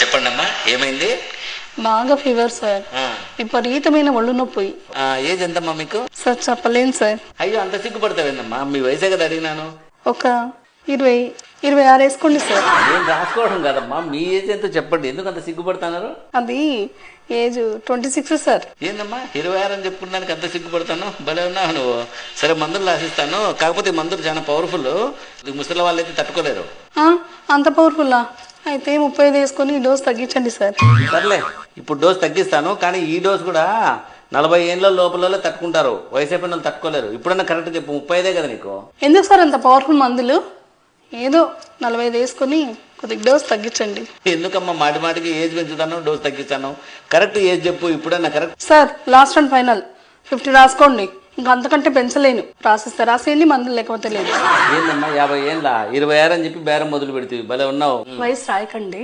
చెప్పండి అమ్మా, ఏమైంది? బాగా ఫీవర్ సార్, విపరీతమైన ఒళ్ళు నొప్పి. ఏజ్ ఎంతమ్మా మీకు? సార్ చెప్పలేను సార్. అయ్యో, అంత సిగ్గుపడతావేందమ్మా? మీ వయసే కదా అడిగినాను. ఒక 26 వేసుకోండి సార్. నేను రాసుకోవడం కదమ్మా, మీ ఏజ్ ఎంతో చెప్పండి. ఎందుకు అంత సిగ్గుపడుతున్నారు? అది ఏజ్ 26 సార్. ఏందమ్మా 26 అని చెప్పుకున్నానికి అంత సిగ్గుపడతాను? భలే ఉన్నావు నువ్వు. సరే, మందులు రాసిస్తాను. కాకపోతే మందులు చాలా పవర్ఫుల్, ముసలి వాళ్ళు అయితే తట్టుకోలేరు. అంత పవర్ఫుల్లా? అయితే 35 వేసుకొని ఈ డోస్ తగ్గించండి సార్. సర్లే, ఇప్పుడు డోస్ తగ్గిస్తాను. కానీ ఈ డోస్ కూడా 40 ఏళ్ళ లోపల తట్టుకుంటారు, వయసు అయిపోయిన వాళ్ళు తట్టుకోలేరు. ఇప్పుడన్నా కరెక్ట్ చెప్పు, 35 కదా నీకు? ఎందుకు సార్ అంత పవర్ఫుల్ మందులు? ఏదో 45 వేసుకొని కొద్దిగా డోస్ తగ్గించండి. ఎందుకమ్మా మాటి మాటికి ఏజ్ పెంచుతాను, డోస్ తగ్గిస్తాను? కరెక్ట్ ఏజ్ చెప్పు ఇప్పుడన్నా. Correct sir, last and final 50 రాసుకోండి. ఇంకా అంతకంటే పెంచలేను. రాసిస్తే రాసేయండి, మందులు లేకపోతే లేదు. ఏందమ్మా 50 ఏళ్ళ 26 అని చెప్పి బేరం మొదలు పెడుతుంది. భలే ఉన్నావు. వయసు రాయకండి.